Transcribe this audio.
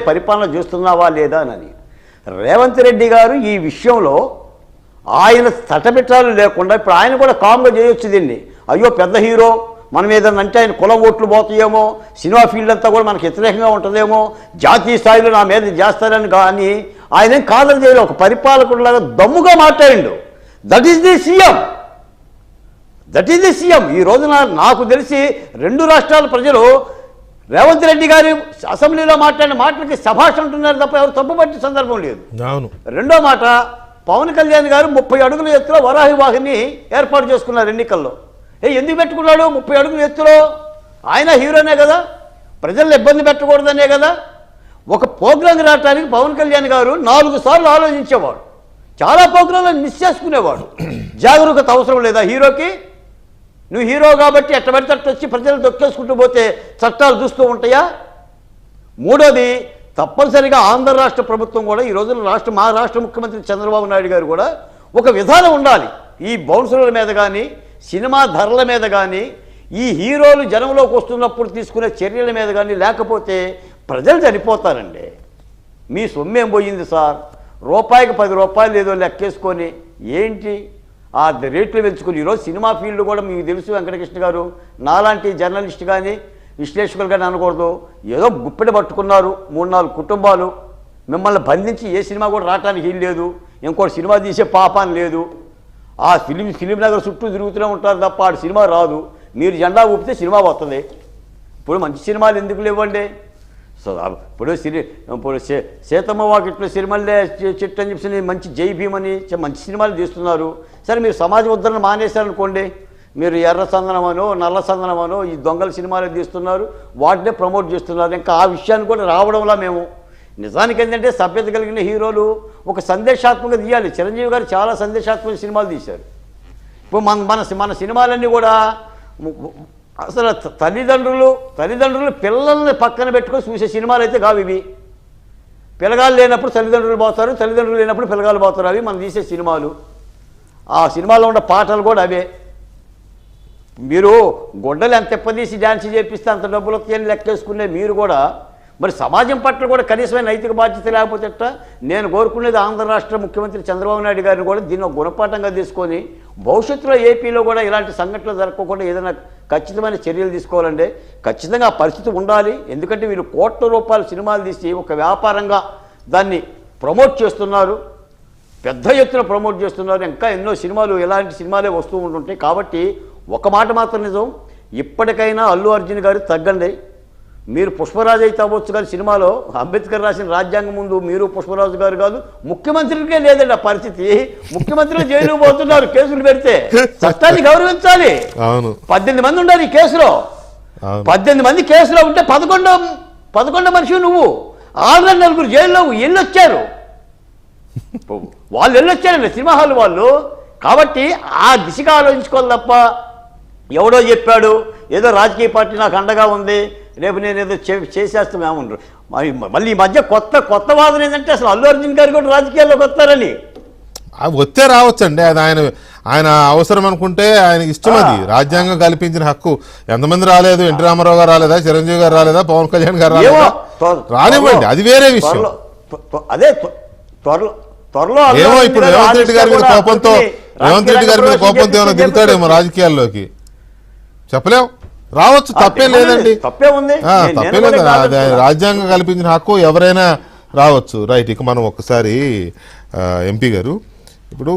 పరిపాలన చేస్తున్నావా లేదా అని. రేవంత్ రెడ్డి గారు ఈ విషయంలో ఆయన తటబిట్టాలు లేకుండా ఇప్పుడు ఆయన కూడా కామ్గా చేయొచ్చు దీన్ని. అయ్యో పెద్ద హీరో, మనం ఏదన్నా అంటే ఆయన కుల ఓట్లు పోతాయేమో, సినిమా ఫీల్డ్ అంతా కూడా మనకు వ్యతిరేకంగా ఉంటుందేమో, జాతీయ స్థాయిలో నా మీద చేస్తారని. కానీ ఆయన ఏం కాదని చేయలేదు, ఒక పరిపాలకుడిలాగా దమ్ముగా మాట్లాడిండు. That is the CM. ఈ రోజున నాకు తెలిసి 2 రాష్ట్రాల ప్రజలు రేవంత్ రెడ్డి గారి అసెంబ్లీలో మాట్లాడిన మాటలకి శభాష్ అంటున్నారు తప్ప ఎవరు తప్పుపట్టే సందర్భం లేదు. రెండో మాట, పవన్ కళ్యాణ్ గారు 30 అడుగుల ఎత్తులో వరాహి వాహిని ఏర్పాటు చేసుకున్నారు ఎన్నికల్లో. ఎందుకు పెట్టుకున్నాడు 30 అడుగుల ఎత్తులో? ఆయన హీరోనే కదా, ప్రజలను ఇబ్బంది పెట్టకూడదనే కదా. ఒక ప్రోగ్రాం రావడానికి పవన్ కళ్యాణ్ గారు 4 సార్లు ఆలోచించేవాడు, చాలా ప్రోగ్రాంలను మిస్ చేసుకునేవాడు. జాగరూకత అవసరం లేదా హీరోకి? నువ్వు హీరో కాబట్టి ఎట్ట పడితే అట్ట వచ్చి ప్రజలు దొక్కేసుకుంటూ పోతే చట్టాలు చూస్తూ ఉంటాయా? మూడోది, తప్పనిసరిగా ఆంధ్ర రాష్ట్ర ప్రభుత్వం కూడా ఈ రోజున మా రాష్ట్ర ముఖ్యమంత్రి చంద్రబాబు నాయుడు గారు కూడా ఒక విధానం ఉండాలి. ఈ బౌన్సర్ల మీద కానీ, సినిమా ధరల మీద కానీ, ఈ హీరోలు జనంలోకి వస్తున్నప్పుడు తీసుకునే చర్యల మీద కానీ, లేకపోతే ప్రజలు చనిపోతారండి. మీ సొమ్మేం పోయింది సార్? రూపాయికి 10 రూపాయలు ఏదో లెక్కేసుకొని ఏంటి ఆ రేట్లు పెంచుకుని ఈరోజు సినిమా ఫీల్డ్ కూడా మీకు తెలుసు వెంకటకృష్ణ గారు, నాలాంటి జర్నలిస్ట్ కానీ విశ్లేషకులు కానీ అనకూడదు, ఏదో గుప్పెడ పట్టుకున్నారు 3-4 కుటుంబాలు. మిమ్మల్ని బంధించి ఏ సినిమా కూడా రావడానికి వీలు లేదు, ఇంకోటి సినిమా తీసే పాపాన్ని లేదు. ఆ ఫిలిం నగర్ చుట్టూ తిరుగుతూనే ఉంటారు తప్ప ఆడు సినిమా రాదు. మీరు జెండా ఊపితే సినిమా వస్తుంది. ఇప్పుడు మంచి సినిమాలు ఎందుకు లేవండి? సో ఇప్పుడు సీతమ్మ వాకిట్లో సినిమాలే చెట్టు అని చెప్పి మంచి జై భీమని మంచి సినిమాలు తీస్తున్నారు. సరే మీరు సమాజ ఉద్ధరణ మానేశారనుకోండి, మీరు ఎర్ర చందనమనో నల్ల చందనమనో ఈ దొంగల సినిమాలు తీస్తున్నారు, వాటినే ప్రమోట్ చేస్తున్నారు. ఇంకా ఆ విషయాన్ని కూడా రావడంలా మేము నిజానికి ఏంటంటే సభ్యత కలిగిన హీరోలు ఒక సందేశాత్మక తీయాలి. చిరంజీవి గారు చాలా సందేశాత్మక సినిమాలు తీశారు. ఇప్పుడు మన సినిమాలన్నీ కూడా అసలు తల్లిదండ్రులు పిల్లల్ని పక్కన పెట్టుకొని చూసే సినిమాలు అయితే కావు ఇవి. పిల్లగాళ్ళు లేనప్పుడు తల్లిదండ్రులు పోతారు, తల్లిదండ్రులు లేనప్పుడు పిల్లగాళ్ళు పోతారు. అవి మనం తీసే సినిమాలు. ఆ సినిమాలో ఉన్న పాటలు కూడా అవే. మీరు గొడ్డలు ఎంత ఎప్పదీసి డ్యాన్స్ చేపిస్తే అంత డబ్బులు వస్తాయని లెక్కేసుకునే మీరు కూడా మరి సమాజం పట్ల కూడా కనీసమైన నైతిక బాధ్యత లేకపోతే ఎట్ట? నేను కోరుకునేది ఆంధ్ర రాష్ట్ర ముఖ్యమంత్రి చంద్రబాబు నాయుడు గారిని కూడా దీన్ని ఒక గుణపాఠంగా తీసుకొని భవిష్యత్తులో ఏపీలో కూడా ఇలాంటి సంఘటనలు జరగకుండా ఏదైనా ఖచ్చితమైన చర్యలు తీసుకోవాలండి. ఖచ్చితంగా ఆ పరిస్థితి ఉండాలి. ఎందుకంటే వీళ్ళు కోట్ల రూపాయల సినిమాలు తీసి ఒక వ్యాపారంగా దాన్ని ప్రమోట్ చేస్తున్నారు, పెద్ద ఎత్తున ప్రమోట్ చేస్తున్నారు. ఇంకా ఎన్నో సినిమాలు ఇలాంటి సినిమాలే వస్తూ ఉంటుంటాయి. కాబట్టి ఒక మాట మాత్రం నిజం, ఇప్పటికైనా అల్లు అర్జున్ గారు తగ్గండి. మీరు పుష్పరాజు అయితే అవ్వచ్చు కానీ సినిమాలో అంబేద్కర్ రాసిన రాజ్యాంగం ముందు మీరు పుష్పరాజు గారు కాదు, ముఖ్యమంత్రికే లేదండి ఆ పరిస్థితి. ముఖ్యమంత్రులు జైలు పోతున్నారు కేసులు పెడితే. చట్టాన్ని గౌరవించాలి. 18 మంది ఉండాలి ఈ కేసులో. 18 మంది కేసులో ఉంటే 11 మనిషి నువ్వు. ఆల్రెడీ 4 జైల్లో వెళ్ళొచ్చారు. వాళ్ళు వెళ్ళొచ్చారండి సినిమా హాల్ వాళ్ళు. కాబట్టి ఆ దిశగా ఆలోచించుకోవాలి తప్ప ఎవడో చెప్పాడు ఏదో రాజకీయ పార్టీ నాకు అండగా ఉంది, రేపు నేను ఏదో చేసేస్తామేమన్నారు. మళ్ళీ ఈ మధ్య కొత్త వాదన ఏంటంటే అసలు అల్లు అర్జున్ గారు కూడా రాజకీయాల్లోకి వస్తారని. వస్తే రావచ్చండి, అది ఆయన అవసరం అనుకుంటే ఆయన ఇష్టం. అది రాజ్యాంగం కల్పించిన హక్కు. ఎంతమంది రాలేదు? ఎన్టీ రామారావు గారు రాలేదా? చిరంజీవి గారు రాలేదా? పవన్ కళ్యాణ్ గారు రాలేదా? రానివ్వండి, అది వేరే విషయం. అదే త్వరలో ఏమో ఇప్పుడు రేవంత్ రెడ్డి గారి మీద కోపంతో ఏమైనా దిగుతాడేమో రాజకీయాల్లోకి, చెప్పలేం. రావచ్చు, తప్పే లేదండి, తప్పే లేదు. రాజ్యాంగం కల్పించిన హక్కు ఎవరైనా రావచ్చు. రైట్. ఇక మనం ఒక్కసారి ఎంపీ గారు ఇప్పుడు